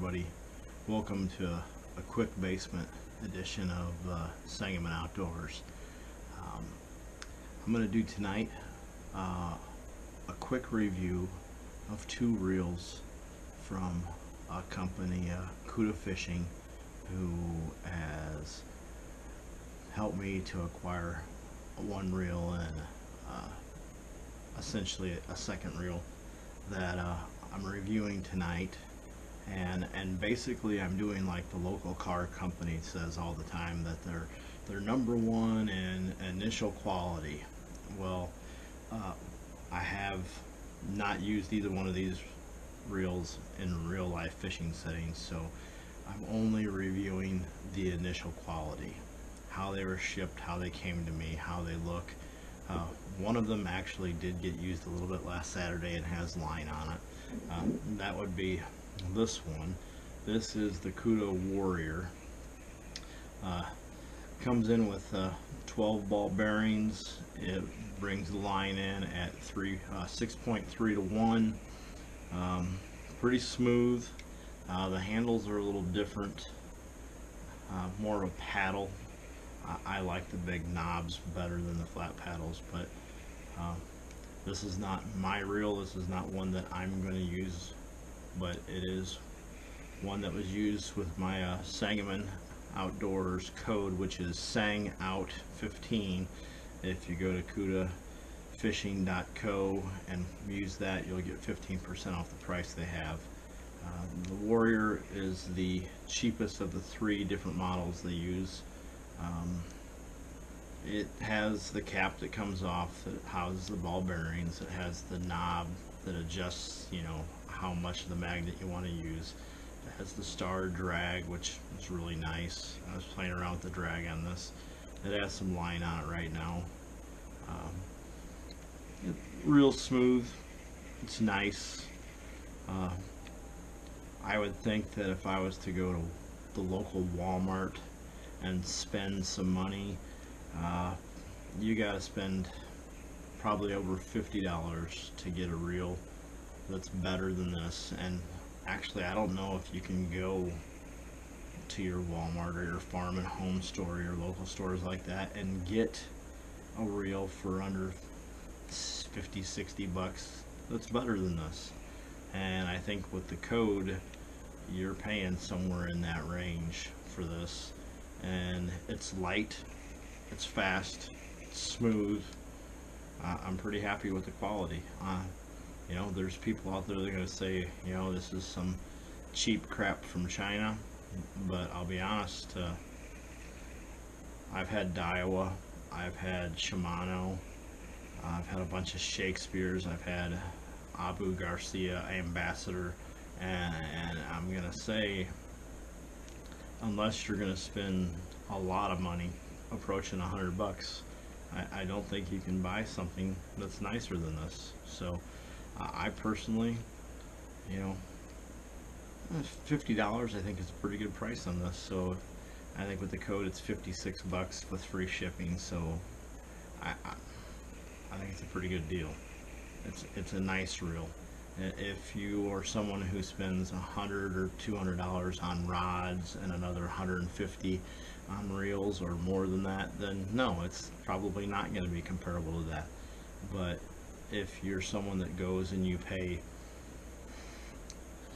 everybody. Welcome to a quick basement edition of Sangamon Outdoors. I'm going to do tonight a quick review of two reels from a company, Kuda Fishing, who has helped me to acquire one reel and essentially a second reel that I'm reviewing tonight. And basically I'm doing like the local car company says all the time, that they're number one in initial quality. Well, I have not used either one of these reels in real life fishing settings, so I'm only reviewing the initial quality, how they were shipped, how they came to me, how they look. One of them actually did get used a little bit last Saturday and has line on it. That would be this one. This is the Kuda Warrior. Comes in with 12 ball bearings. It brings the line in at 6.3 to 1. Pretty smooth. The handles are a little different, more of a paddle. I like the big knobs better than the flat paddles, but this is not my reel. This is not one that I'm going to use, but it is one that was used with my Sangamon Outdoors code, which is SANGOUT15. If you go to kudafishing.co and use that, you'll get 15% off the price they have. The Warrior is the cheapest of the three different models they use. It has the cap that comes off that houses the ball bearings. It has the knob that adjusts, how much of the magnet you want to use. It has the star drag, which is really nice. I was playing around with the drag on this. It has some line on it right now. Real smooth. It's nice. I would think that if I was to go to the local Walmart and spend some money, you gotta spend probably over $50 to get a reel that's better than this. And actually, I don't know if you can go to your Walmart or your farm and home store, your local stores like that, and get a reel for under 50, 60 bucks that's better than this. And I think with the code, you're paying somewhere in that range for this. And it's light, it's fast, it's smooth. I'm pretty happy with the quality. There's people out there that are going to say, this is some cheap crap from China, but I'll be honest, I've had Daiwa, I've had Shimano, I've had a bunch of Shakespeare's, I've had Abu Garcia Ambassador, and I'm going to say, unless you're going to spend a lot of money, approaching $100, I don't think you can buy something that's nicer than this. So I personally, $50 I think is a pretty good price on this. So I think with the code it's $56 with free shipping. So I think it's a pretty good deal. It's a nice reel. If you are someone who spends $100 or $200 on rods and another $150 on reels or more than that, then no, it's probably not going to be comparable to that. But if you're someone that goes and you pay,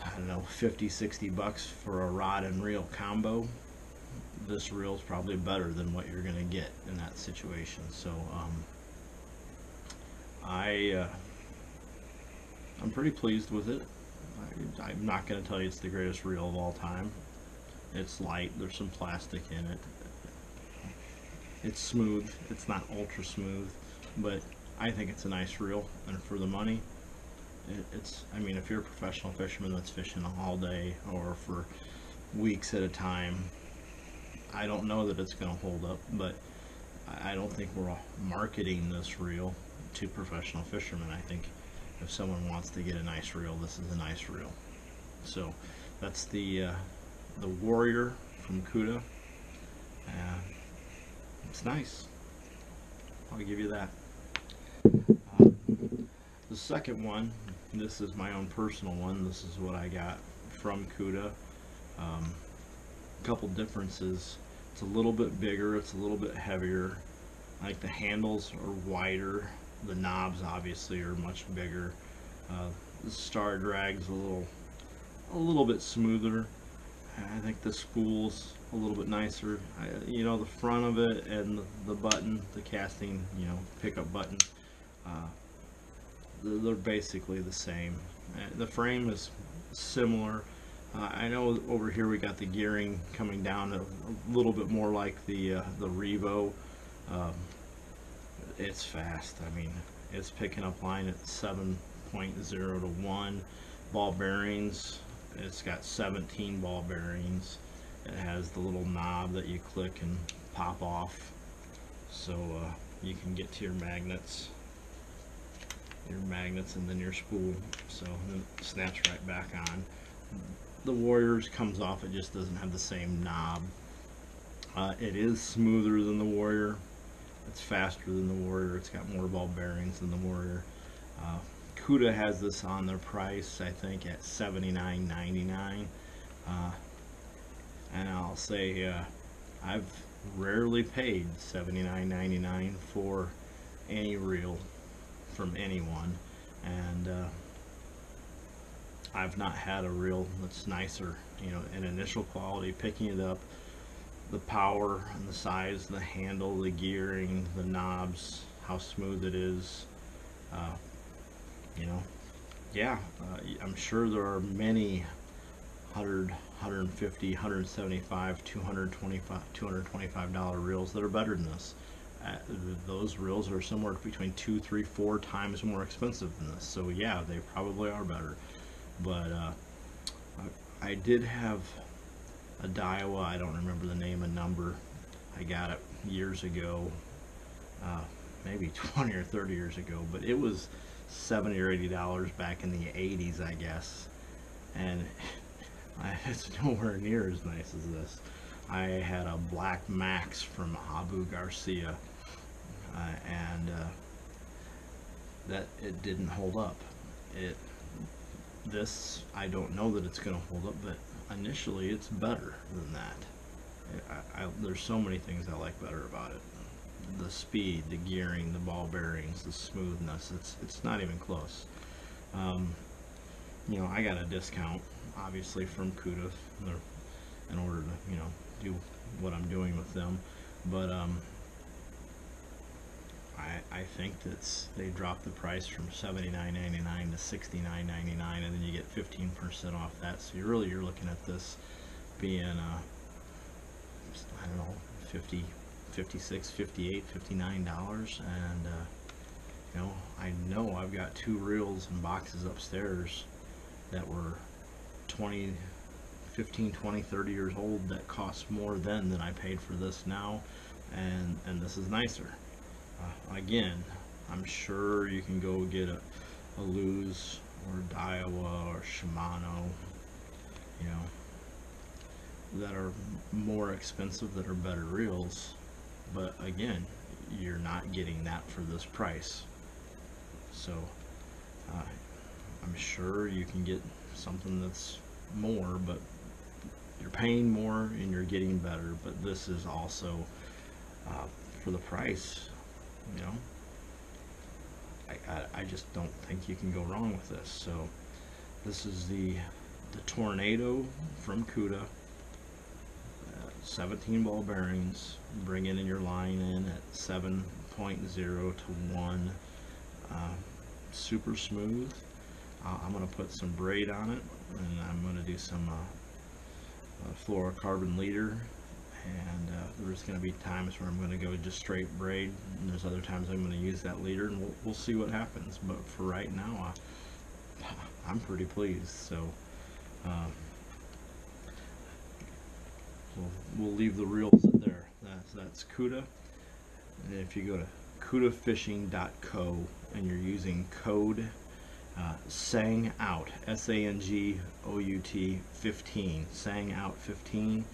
I don't know, 50, 60 bucks for a rod and reel combo, this reel is probably better than what you're going to get in that situation. So I'm pretty pleased with it. I'm not going to tell you it's the greatest reel of all time. It's light, there's some plastic in it. It's smooth, it's not ultra smooth, but I think it's a nice reel, and for the money, I mean, if you're a professional fisherman that's fishing all day or for weeks at a time, I don't know that it's going to hold up, but I don't think we're marketing this reel to professional fishermen. I think if someone wants to get a nice reel, this is a nice reel. So that's the Warrior from Kuda. It's nice, I'll give you that. The second one, this is my own personal one. This is what I got from Kuda. Couple differences: it's a little bit bigger, it's a little bit heavier. Like the handles are wider, the knobs obviously are much bigger. The star drag's a little bit smoother. I think the spool's a little bit nicer. The front of it and the button, the casting, pickup button, uh, they're basically the same. The frame is similar. I know over here we got the gearing coming down a little bit more like the Revo. Um, it's fast. I mean, it's picking up line at 7.0 to 1. Ball bearings, it's got 17 ball bearings. It has the little knob that you click and pop off, so you can get to your magnets and then your spool, so then it snaps right back on. The Warriors comes off, it just doesn't have the same knob. It is smoother than the Warrior, it's faster than the Warrior, it's got more ball bearings than the Warrior. Kuda has this on their price, I think, at $79.99. And I'll say I've rarely paid $79.99 for any reel from anyone, and I've not had a reel that's nicer. In initial quality, picking it up, the power and the size, the handle, the gearing, the knobs, how smooth it is. Yeah, I'm sure there are many 100, 150, 175, 225 $225 reels that are better than this. Those reels are somewhere between 2, 3, 4 times more expensive than this, so yeah, they probably are better. But I did have a Daiwa, I don't remember the name and number. I got it years ago, maybe 20 or 30 years ago, but it was $70 or $80 back in the 80s, I guess, and it's nowhere near as nice as this. I had a Black Max from Abu Garcia, and that it didn't hold up. This, I don't know that it's going to hold up, but initially it's better than that. There's so many things I like better about it. The speed, the gearing, the ball bearings, the smoothness, it's not even close. I got a discount obviously from Kuda in order to do what I'm doing with them, but I think that they dropped the price from $79.99 to $69.99, and then you get 15% off that, so you're looking at this being I don't know, $50, $56, $58, $59, and I know I've got 2 reels and boxes upstairs that were 15, 20, 30 years old that cost more then than I paid for this now, and this is nicer. Again, I'm sure you can go get a Luz or Daiwa or Shimano, that are more expensive, that are better reels, but again, you're not getting that for this price. So I'm sure you can get something that's more, but you're paying more and you're getting better. But this is also for the price. I just don't think you can go wrong with this. So this is the Tornado from Kuda. 17 ball bearings, bringing in your line in at 7.0 to 1. Super smooth. I'm going to put some braid on it, and I'm going to do some fluorocarbon leader, and there's going to be times where I'm going to go just straight braid, and there's other times I'm going to use that leader, and we'll see what happens. But for right now, I'm pretty pleased. So we'll leave the reels there. That's Kuda. And if you go to kudafishing.co and you're using code SANGOUT, SANGOUT 15, SANGOUT 15,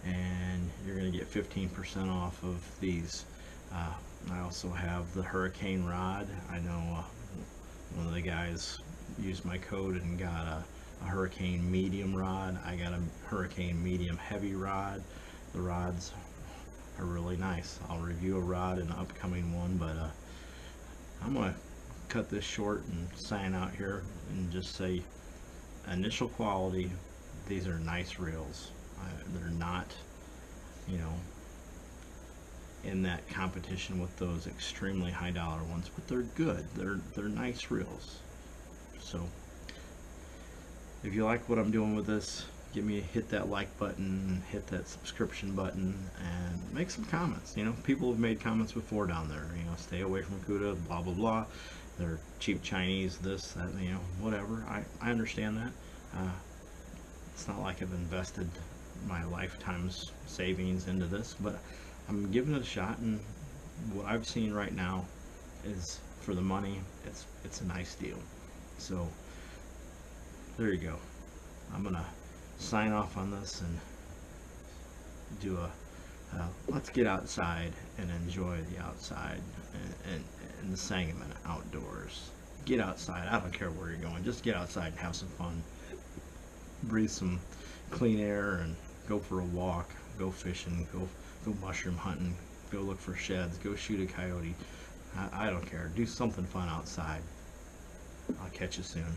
and you're going to get 15% off of these. I also have the Hurricane rod. I know one of the guys used my code and got a hurricane medium rod. I got a hurricane medium heavy rod. The rods are really nice. I'll review a rod in an upcoming one, but I'm gonna cut this short and sign out here and just say, initial quality, these are nice reels. They're not, you know, in that competition with those extremely high dollar ones, but they're good. They're nice reels. So if you like what I'm doing with this, hit that like button, hit that subscription button, and make some comments. You know, people have made comments before down there. You know, stay away from Kuda, blah blah blah. They're cheap Chinese, this, that, you know, whatever. I understand that. It's not like I've invested my lifetime's savings into this, but I'm giving it a shot, and what I've seen right now is, for the money, it's a nice deal. So there you go. I'm gonna sign off on this and do a let's get outside and enjoy the outside and the Sangamon outdoors. Get outside. I don't care where you're going. Just get outside and have some fun. Breathe some clean air and go for a walk. Go fishing. Go mushroom hunting. Go look for sheds. Go shoot a coyote. I don't care. Do something fun outside. I'll catch you soon.